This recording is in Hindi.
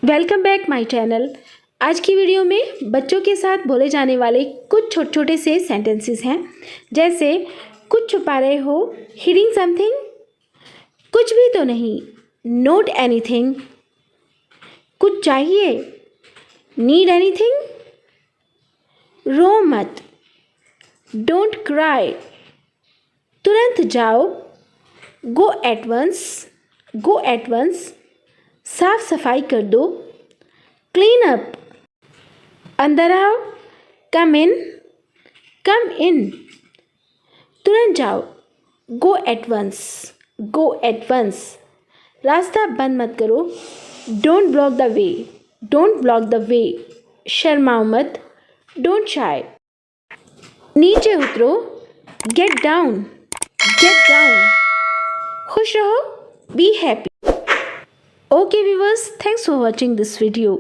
Welcome back my channel. आज की वीडियो में बच्चों के साथ बोले जाने वाले कुछ छोटे छोटे से सेंटेंसेस हैं, जैसे कुछ छुपा रहे हो, हिडिंग समथिंग, कुछ भी तो नहीं, नोट एनीथिंग, कुछ चाहिए, नीड एनीथिंग, रो मत, डोंट क्राई, तुरंत जाओ, गो एट वंस, साफ सफाई कर दो, क्लीन अप, अंदर आओ, कम इन, तुरंत जाओ, गो एट वंस, रास्ता बंद मत करो, डोंट ब्लॉक द वे, शर्माओ मत, डोंट शाय, नीचे उतरो, गेट डाउन, खुश रहो, be happy. Okay viewers, thanks for watching this video.